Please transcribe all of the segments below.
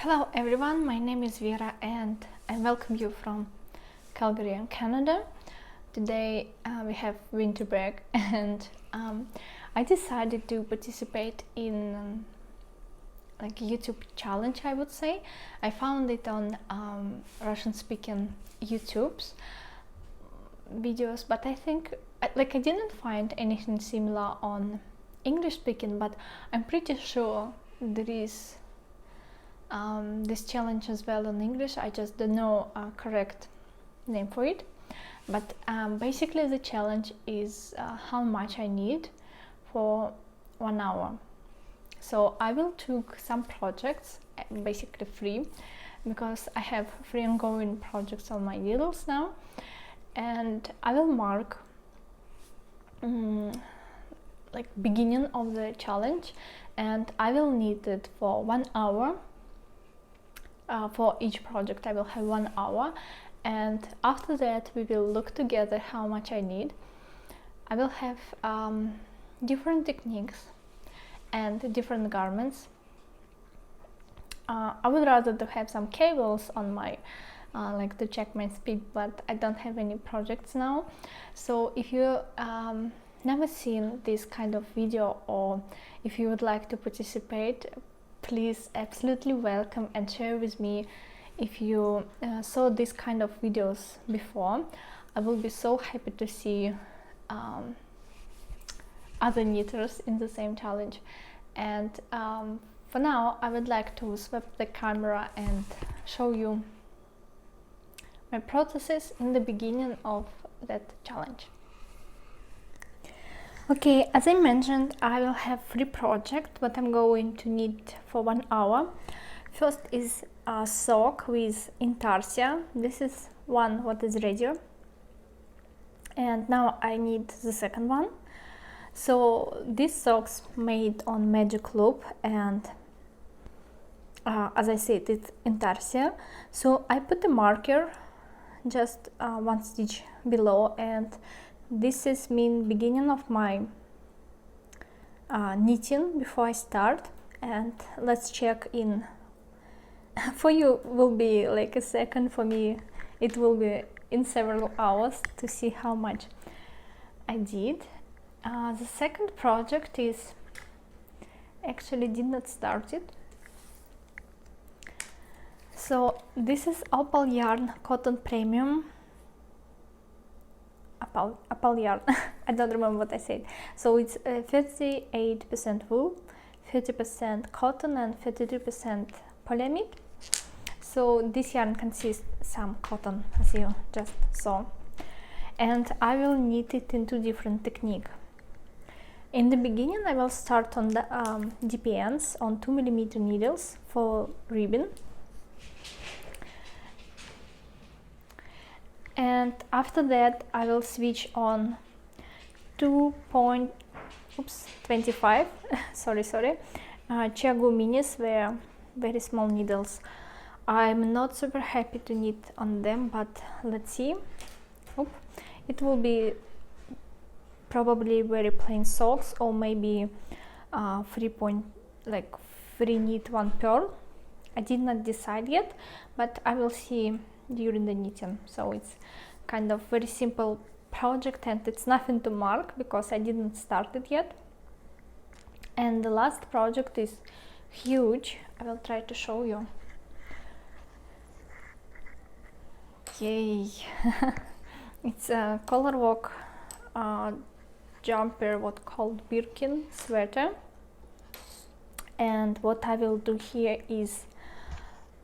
Hello everyone, my name is Vera and I welcome you from Calgary in Canada. Today we have winter break and I decided to participate in like a YouTube challenge, I would say. I found it on Russian speaking YouTube's videos, but I think I didn't find anything similar on English speaking, but I'm pretty sure there is this challenge as well in English. I just don't know a correct name for it, but basically the challenge is how much I need for 1 hour. So I will took some projects basically free because I have free ongoing projects on my Needles now, and I will mark like beginning of the challenge, and I will need it for 1 hour. For each project I will have 1 hour, and after that we will look together how much I need. I will have different techniques and different garments. I would rather to have some cables on my like to check my speed, but I don't have any projects now. So if you never seen this kind of video, or if you would like to participate, please absolutely welcome and share with me if you saw this kind of videos before. I will be so happy to see other knitters in the same challenge. And for now I would like to swap the camera and show you my processes in the beginning of that challenge. Okay, as I mentioned, I will have 3 projects what I'm going to need for 1 hour. First is a sock with intarsia. This is one what is ready, and now I need the second one. So these socks made on Magic Loop, and as I said, it's intarsia. So I put a marker just 1 stitch below, and this is mean beginning of my knitting before I start. And let's check in. For you will be like a second, for me it will be in several hours to see how much I did. The second project is actually did not start it. So this is Opal Yarn Cotton Premium. Opal yarn. I don't remember what I said. So it's 38% wool, 30% cotton, and 32% polyamide. So this yarn consists some cotton, as you just saw, and I will knit it in 2 different techniques. In the beginning I will start on the DPNs on 2mm needles for ribbon, and after that I will switch on 2.25 sorry Chiago minis, were very small needles. I'm not super happy to knit on them, but let's see. It will be probably very plain socks, or maybe 3 knit 1 purl. I did not decide yet, but I will see during the knitting. So it's kind of very simple project, and it's nothing to mark because I didn't start it yet. And the last project is huge. I will try to show you. Yay! It's a color walk jumper, what called Birkin sweater. And what I will do here is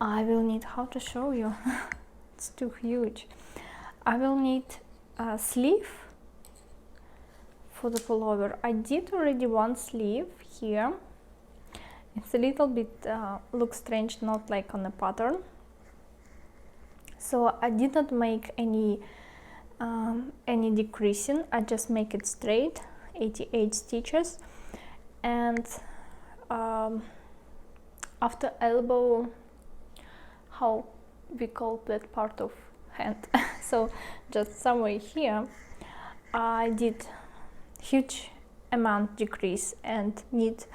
I will need, how to show you, it's too huge. I will need a sleeve for the pullover. I did already 1 sleeve here. It's a little bit looks strange, not like on a pattern. So I did not make any decreasing. I just make it straight, 88 stitches, and after elbow, how we call that part of hand. So just somewhere here I did huge amount decrease and knit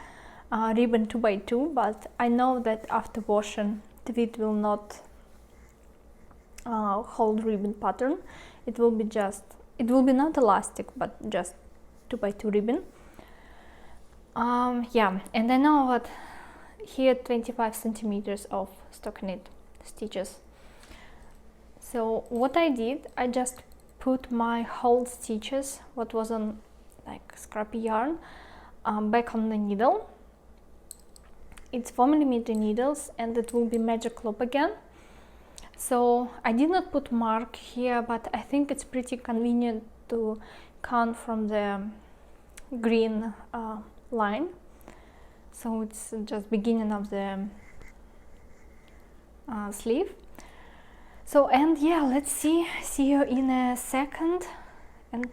ribbon 2 by 2, but I know that after washing tweed will not hold ribbon pattern. It will be not elastic, but just 2x2 ribbon. Yeah, and I know what here 25 centimeters of stockinette stitches. So what I did, I just put my whole stitches, what was on like scrappy yarn, back on the needle. It's 4mm needles, and it will be Magic Loop again. So I did not put mark here, but I think it's pretty convenient to count from the green line. So it's just beginning of the sleeve. So, and yeah, let's see you in a second, and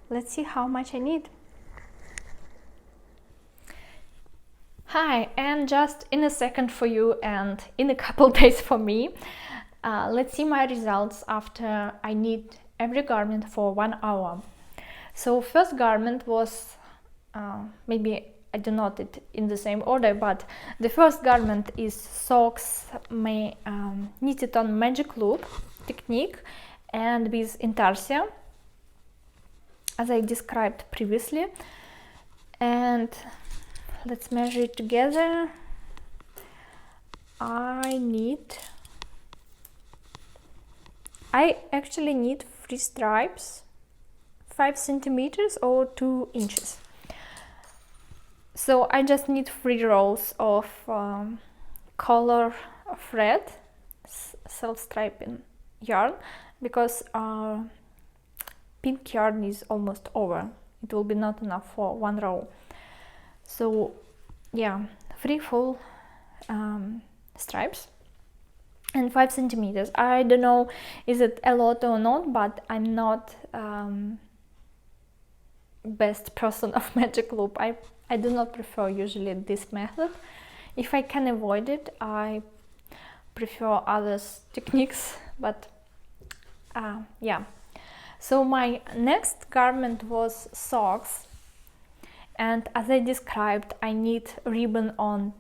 let's see how much I need. Hi, and just in a second for you and in a couple days for me. Let's see my results after I knit every garment for 1 hour. So first garment was, maybe I do not it in the same order, but the first garment is socks knitted on Magic Loop technique and with intarsia, as I described previously. And let's measure it together. I actually need 3 stripes, 5 centimeters or 2 inches. So I just need 3 rows of color thread, self-striping yarn, because pink yarn is almost over. It will be not enough for 1 row. So yeah, 3 full stripes and 5 centimeters. I don't know is it a lot or not, but I'm not best person of Magic Loop. I do not prefer usually this method. If I can avoid it, I prefer other techniques, but yeah. So my next garment was socks, and as I described, I need ribbon on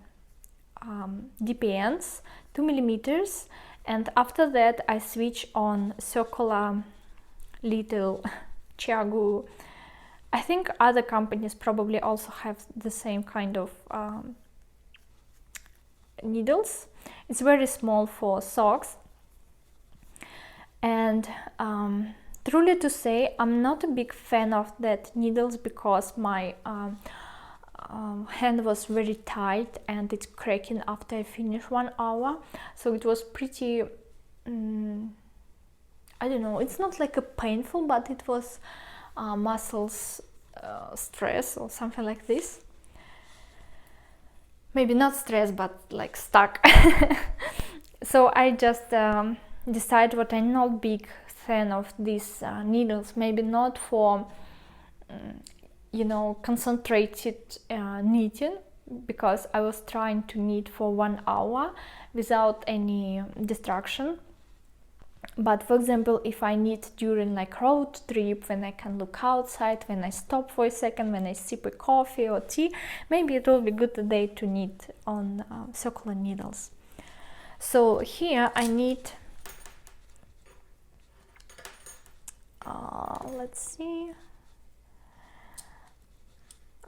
DPNs, 2mm, and after that I switch on circular little CHIAGOO. I think other companies probably also have the same kind of needles. It's very small for socks, and truly to say, I'm not a big fan of that needles because my hand was very tight and it's cracking after I finish 1 hour. So it was pretty, I don't know, it's not like a painful, but it was muscles stress or something like this. Maybe not stress, but like stuck. So I just decided what I'm not big fan of these needles, maybe not for you know, concentrated knitting, because I was trying to knit for 1 hour without any distraction. But for example, if I knit during like road trip, when I can look outside, when I stop for a second, when I sip a coffee or tea, maybe it will be good day to knit on circular needles. So here I need let's see,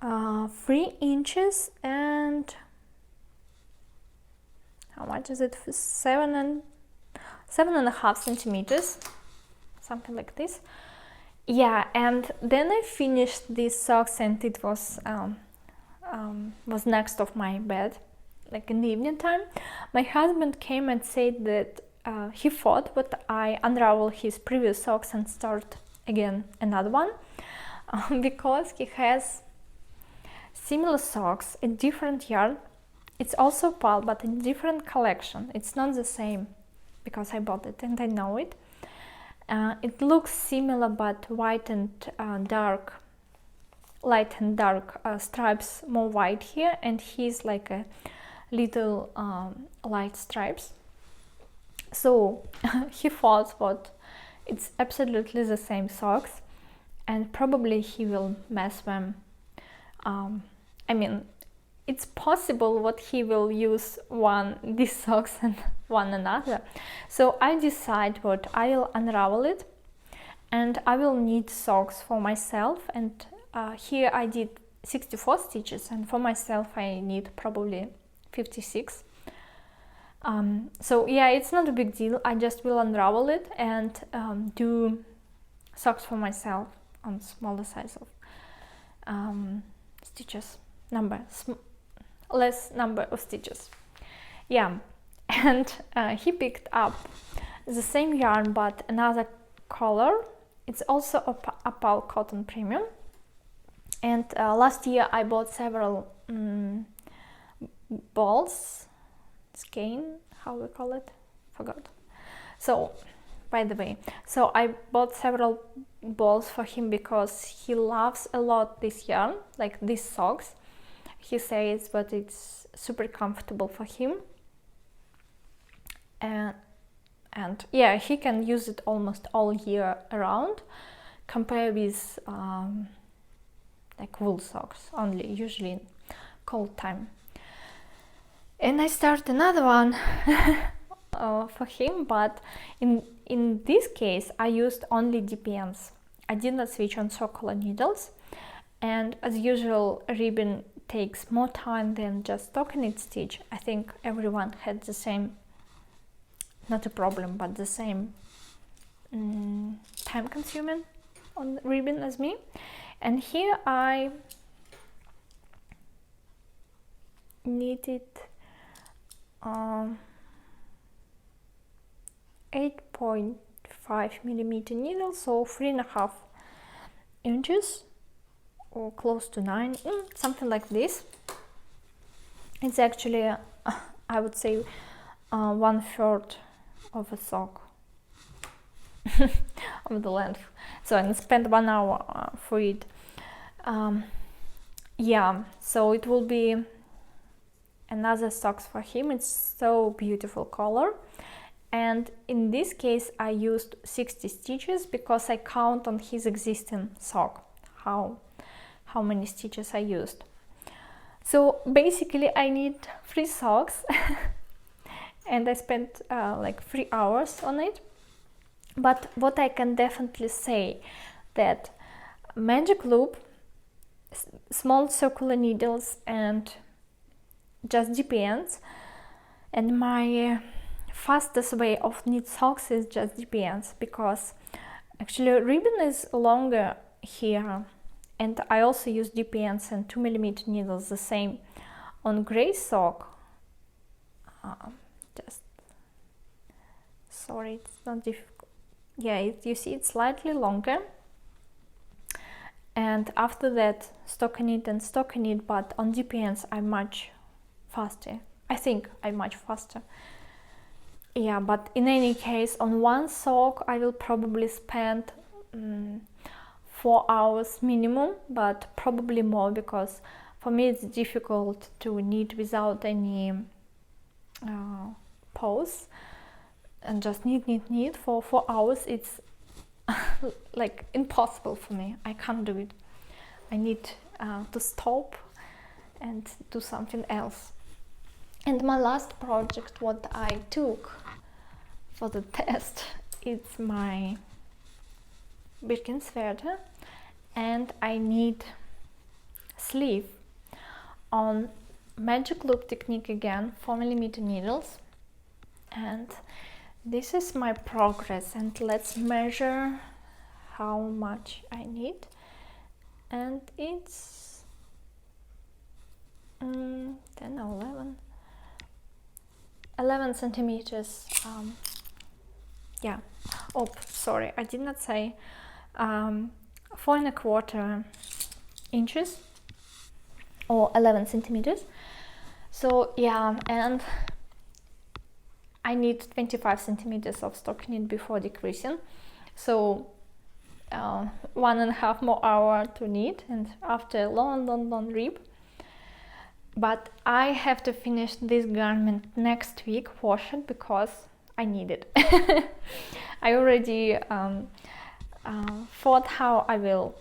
3 inches and how much is it? 7.5 centimeters, something like this. Yeah, and then I finished these socks, and it was next of my bed, like in the evening time. My husband came and said that he thought that I unravel his previous socks and start again another one, because he has similar socks in different yarn. It's also pulp, but in different collection. It's not the same, because I bought it and I know it. It looks similar, but white and dark, light and dark stripes, more white here, and he's like a little light stripes. So he thought that it's absolutely the same socks, and probably he will mess them. I mean, it's possible what he will use these socks and one another. So I decide what I will unravel it, and I will knit socks for myself. And here I did 64 stitches, and for myself I need probably 56. So yeah, it's not a big deal. I just will unravel it and do socks for myself on smaller size of stitches, less number of stitches. Yeah, and he picked up the same yarn but another color. It's also a Opal Cotton Premium, and last year I bought several balls, skein, how we call it, forgot. So by the way, so I bought several balls for him because he loves a lot this yarn, like these socks. He says that it's super comfortable for him, and yeah, he can use it almost all year around, compared with like wool socks, only usually in cold time. And I start another one for him, but in this case I used only DPNs. I did not switch on circular needles, and as usual ribbon takes more time than just stockinette stitch. I think everyone had the same, not a problem, but the same time consuming on ribbon as me. And here I knitted 8.5 millimeter needle, so 3.5 inches, or close to 9, something like this. It's actually I would say 1/3 of a sock of the length. So I spent 1 hour for it. Yeah, so it will be another socks for him. It's so beautiful color, and in this case I used 60 stitches because I count on his existing sock how many stitches I used. So basically I need 3 socks and I spent like 3 hours on it. But what I can definitely say, that magic loop, small circular needles and just DPNs, and my fastest way of knit socks is just DPNs, because actually ribbon is longer here, and I also use DPNs and 2 millimeter needles, the same on gray sock. Just sorry, it's not difficult. Yeah, you see it's slightly longer, and after that stockinette and stockinette, but on DPNs I'm much faster. I think I'm much faster. Yeah, but in any case, on one sock I will probably spend 4 hours minimum, but probably more, because for me it's difficult to knit without any pause and just knit for 4 hours. It's like impossible for me. I can't do it. I need to stop and do something else. And my last project, what I took for the test, it's my Birkin sweater, and I need sleeve on magic loop technique again, 4 millimeter needles. And this is my progress, and let's measure how much I need. And it's 10 or 11 centimeters. Yeah, oh sorry, I did not say 4.25 inches or 11 centimeters. So yeah, and I need 25 centimeters of stockinette before decreasing, so 1.5 more hour to knit, and after long rib. But I have to finish this garment next week, wash it, because I need it. I already thought how I will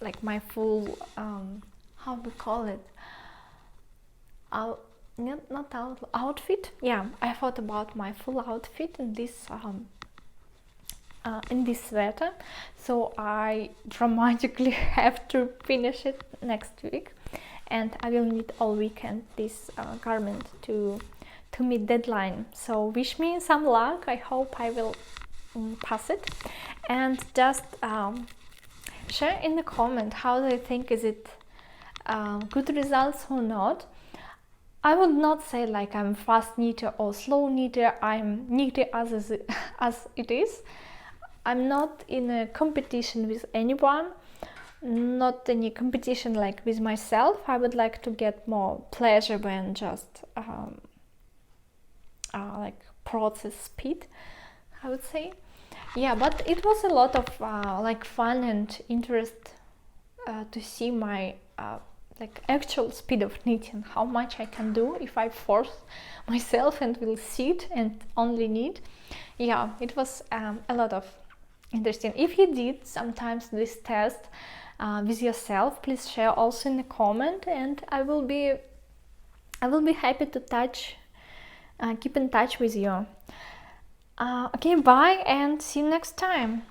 like my full how we call it, not outfit. Yeah, I thought about my full outfit in this sweater, so I dramatically have to finish it next week, and I will need all weekend this garment to meet deadline. So wish me some luck. I hope I will pass it, and just share in the comment how do you think, is it good results or not. I would not say like I'm fast knitter or slow knitter. I'm knitter as it is. I'm not in a competition with anyone, not any competition like with myself. I would like to get more pleasure than just like process speed, I would say. Yeah, but it was a lot of like fun and interest to see my like actual speed of knitting, how much I can do if I force myself and will sit and only knit. Yeah, it was a lot of interesting. If you did sometimes this test with yourself, please share also in the comment, and I will be happy to keep in touch with you. Okay, bye and see you next time.